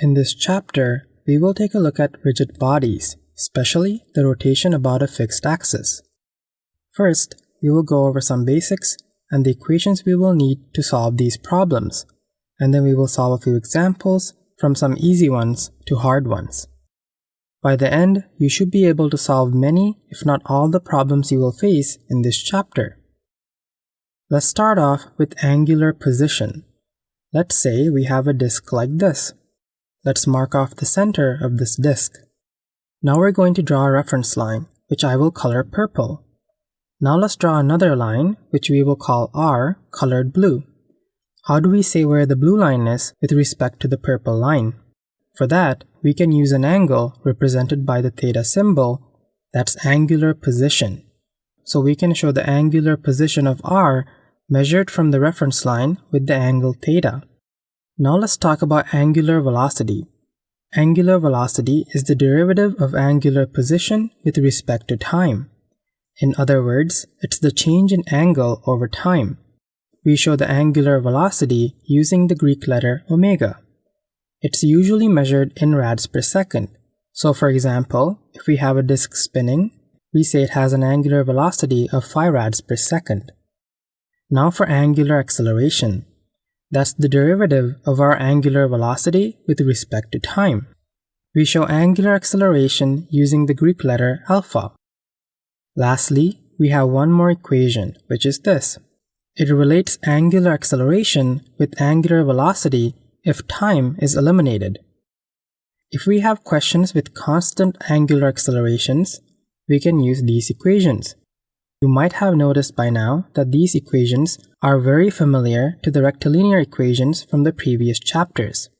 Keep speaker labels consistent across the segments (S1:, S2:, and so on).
S1: In this chapter, we will take a look at rigid bodies, especially the rotation about a fixed axis. First, we will go over some basics and the equations we will need to solve these problems, and then we will solve a few examples from some easy ones to hard ones. By the end, you should be able to solve many, if not all, the problems you will face in this chapter. Let's start off with angular position. Let's say we have a disk like this. Let's mark off the center of this disk. Now we're going to draw a reference line, which I will color purple. Now let's draw another line, which we will call R, colored blue. How do we say where the blue line is with respect to the purple line? For that, we can use an angle represented by the theta symbol, that's angular position. So we can show the angular position of R measured from the reference line with the angle theta. Now let's talk about angular velocity. Angular velocity is the derivative of angular position with respect to time. In other words, it's the change in angle over time. We show the angular velocity using the Greek letter omega. It's usually measured in rads per second. So for example, if we have a disk spinning, we say it has an angular velocity of 5 rads per second. Now for angular acceleration. That's the derivative of our angular velocity with respect to time. We show angular acceleration using the Greek letter alpha. Lastly, we have one more equation, which is this. It relates angular acceleration with angular velocity if time is eliminated. If we have questions with constant angular accelerations, we can use these equations. You might have noticed by now that these equations are very familiar to the rectilinear equations from the previous chapters.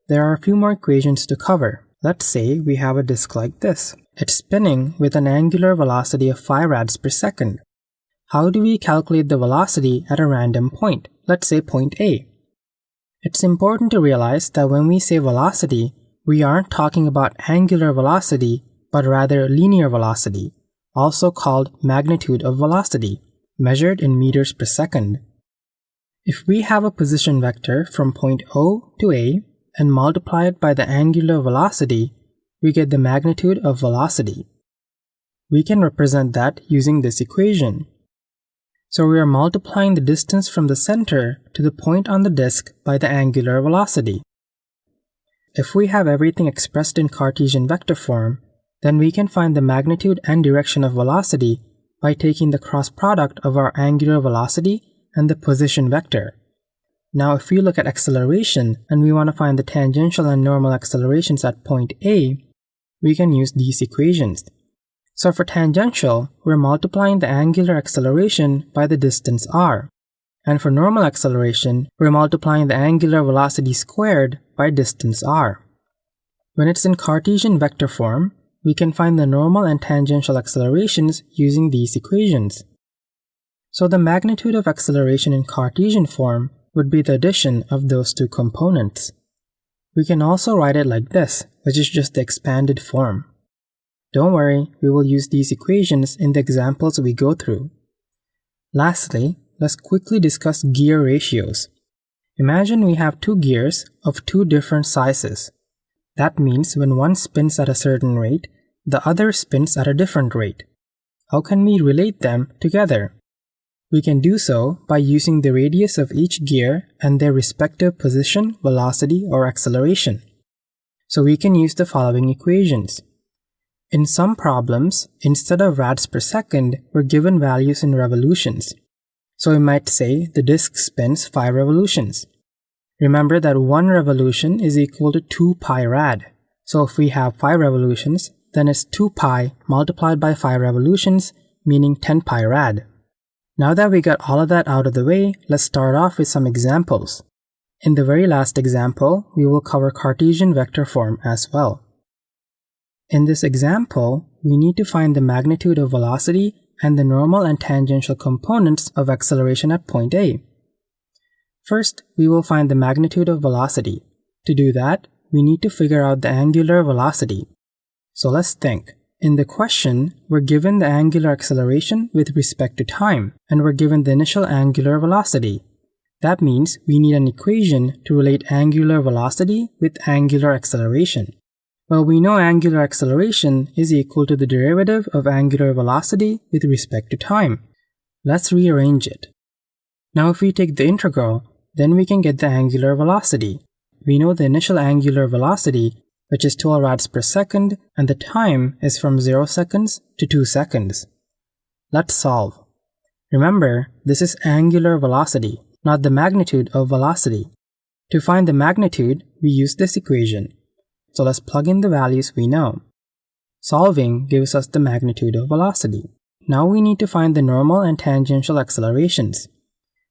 S1: There are a few more equations to cover. Let's say we have a disk like this. It's spinning with an angular velocity of 5 rads per second. How do we calculate the velocity at a random point? Let's say point A. It's important to realize that when we say velocity, we aren't talking about angular velocity, but rather linear velocity, also called magnitude of velocity, measured in meters per second. If we have a position vector from point O to A and multiply it by the angular velocity, we get the magnitude of velocity. We can represent that using this equation. So we are multiplying the distance from the center to the point on the disk by the angular velocity. If we have everything expressed in Cartesian vector form, then we can find the magnitude and direction of velocity by taking the cross product of our angular velocity and the position vector. Now if we look at acceleration and we want to find the tangential and normal accelerations at point A, we can use these equations. So for tangential, we're multiplying the angular acceleration by the distance r. And for normal acceleration, we're multiplying the angular velocity squared by distance r. When it's in Cartesian vector form, we can find the normal and tangential accelerations using these equations. So the magnitude of acceleration in Cartesian form would be the addition of those two components. We can also write it like this, which is just the expanded form. Don't worry, we will use these equations in the examples we go through. Lastly, let's quickly discuss gear ratios. Imagine we have two gears of two different sizes. That means when one spins at a certain rate, the other spins at a different rate. How can we relate them together? We can do so by using the radius of each gear and their respective position, velocity, or acceleration. So we can use the following equations. In some problems, instead of rads per second, we're given values in revolutions. So we might say the disk spins 5 revolutions. Remember that 1 revolution is equal to 2 pi rad. So if we have 5 revolutions, then it's 2 pi multiplied by 5 revolutions, meaning 10 pi rad. Now that we got all of that out of the way, let's start off with some examples. In the very last example, we will cover Cartesian vector form as well. In this example, we need to find the magnitude of velocity and the normal and tangential components of acceleration at point A. First, we will find the magnitude of velocity. To do that, we need to figure out the angular velocity. So let's think. In the question, we're given the angular acceleration with respect to time, and we're given the initial angular velocity. That means we need an equation to relate angular velocity with angular acceleration. Well, we know angular acceleration is equal to the derivative of angular velocity with respect to time. Let's rearrange it. Now if we take the integral, then we can get the angular velocity. We know the initial angular velocity, which is 12 rads per second, and the time is from 0 seconds to 2 seconds. Let's solve. Remember, this is angular velocity, not the magnitude of velocity. To find the magnitude, we use this equation. So let's plug in the values we know. Solving gives us the magnitude of velocity. Now we need to find the normal and tangential accelerations.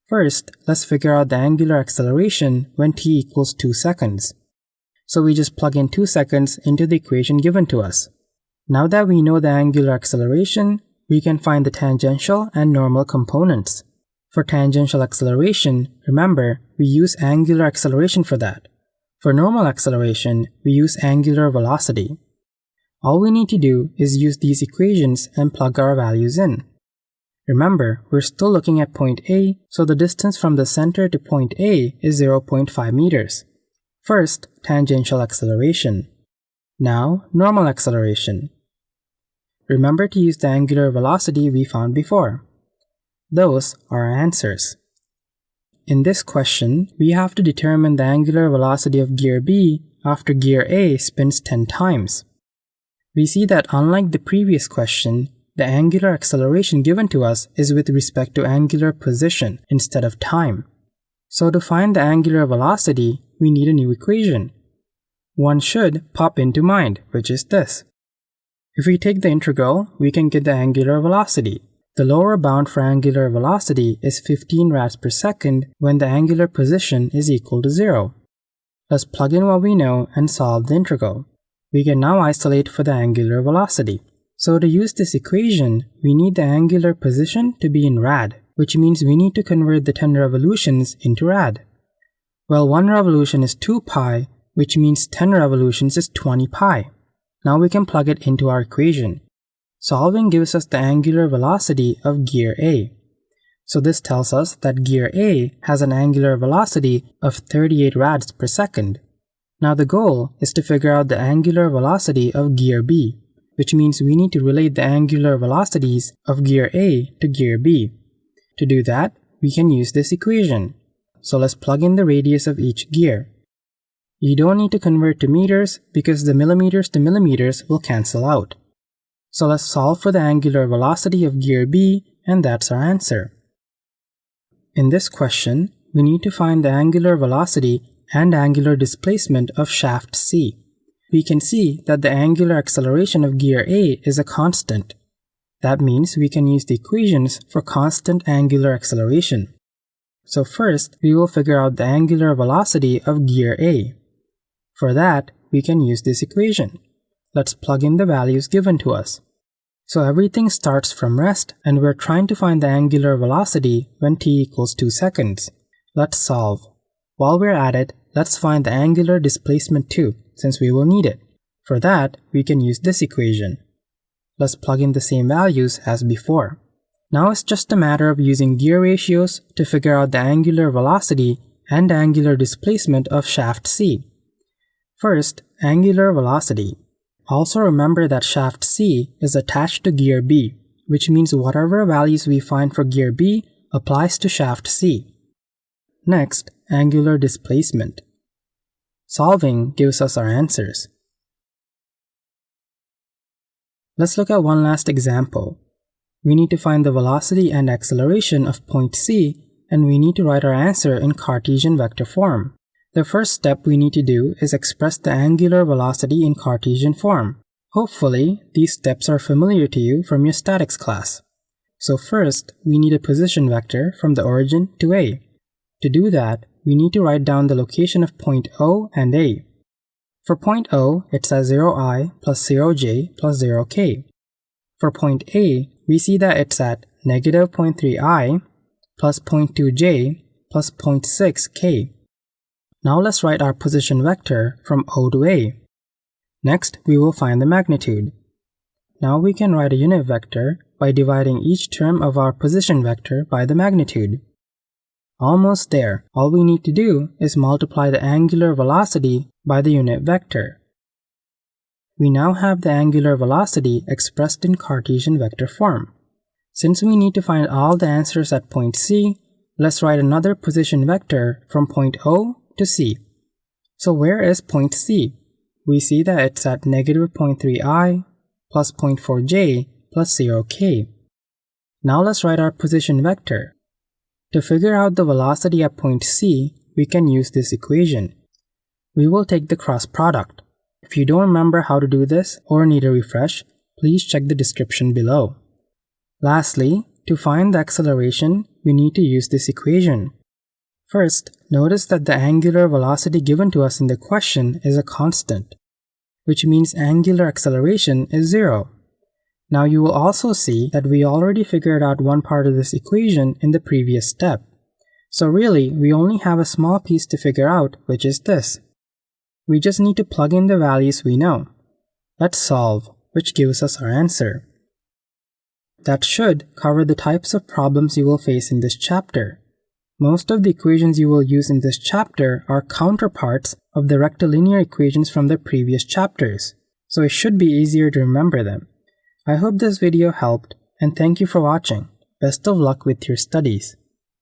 S1: First, let's figure out the angular acceleration when t equals 2 seconds. So we just plug in 2 seconds into the equation given to us. Now that we know the angular acceleration, we can find the tangential and normal components. For tangential acceleration, remember, we use angular acceleration for that. For normal acceleration, we use angular velocity. All we need to do is use these equations and plug our values in. Remember, we're still looking at point A, so the distance from the center to point A is 0.5 meters. First, tangential acceleration. Now, normal acceleration. Remember to use the angular velocity we found before. Those are our answers. In this question, we have to determine the angular velocity of gear B after gear A spins 10 times. We see that unlike the previous question, the angular acceleration given to us is with respect to angular position instead of time. So to find the angular velocity, we need a new equation. One should pop into mind, which is this. If we take the integral, we can get the angular velocity. The lower bound for angular velocity is 15 rads per second when the angular position is equal to 0. Let's plug in what we know and solve the integral. We can now isolate for the angular velocity. So to use this equation, we need the angular position to be in rad, which means we need to convert the 10 revolutions into rad. Well, 1 revolution is 2 pi, which means 10 revolutions is 20 pi. Now we can plug it into our equation. Solving gives us the angular velocity of gear A. So this tells us that gear A has an angular velocity of 38 rads per second. Now the goal is to figure out the angular velocity of gear B, which means we need to relate the angular velocities of gear A to gear B. To do that, we can use this equation. So let's plug in the radius of each gear. You don't need to convert to meters because the millimeters to millimeters will cancel out. So let's solve for the angular velocity of gear B, and that's our answer. In this question, we need to find the angular velocity and angular displacement of shaft C. We can see that the angular acceleration of gear A is a constant. That means we can use the equations for constant angular acceleration. So first, we will figure out the angular velocity of gear A. For that, we can use this equation. Let's plug in the values given to us. So everything starts from rest, and we're trying to find the angular velocity when t equals 2 seconds. Let's solve. While we're at it, let's find the angular displacement too, since we will need it. For that, we can use this equation. Let's plug in the same values as before. Now it's just a matter of using gear ratios to figure out the angular velocity and angular displacement of shaft C. First, angular velocity. Also remember that shaft C is attached to gear B, which means whatever values we find for gear B applies to shaft C. Next, angular displacement. Solving gives us our answers. Let's look at one last example. We need to find the velocity and acceleration of point C, and we need to write our answer in Cartesian vector form. The first step we need to do is express the angular velocity in Cartesian form. Hopefully, these steps are familiar to you from your statics class. So first, we need a position vector from the origin to A. To do that, we need to write down the location of point O and A. For point O, it's at 0i plus 0j plus 0k. For point A, we see that it's at negative 0.3i plus 0.2j plus 0.6k. Now let's write our position vector from O to A. Next, we will find the magnitude. Now we can write a unit vector by dividing each term of our position vector by the magnitude. Almost there. All we need to do is multiply the angular velocity by the unit vector. We now have the angular velocity expressed in Cartesian vector form. Since we need to find all the answers at point C, let's write another position vector from point O to C. So where is point C? We see that it's at -0.3i plus 0.4j plus 0k. Now let's write our position vector. To figure out the velocity at point C, we can use this equation. We will take the cross product. If you don't remember how to do this or need a refresh, please check the description below. Lastly, to find the acceleration, we need to use this equation. First, notice that the angular velocity given to us in the question is a constant, which means angular acceleration is 0. Now you will also see that we already figured out one part of this equation in the previous step. So really, we only have a small piece to figure out, which is this. We just need to plug in the values we know. Let's solve, which gives us our answer. That should cover the types of problems you will face in this chapter. Most of the equations you will use in this chapter are counterparts of the rectilinear equations from the previous chapters, so it should be easier to remember them. I hope this video helped, and thank you for watching. Best of luck with your studies.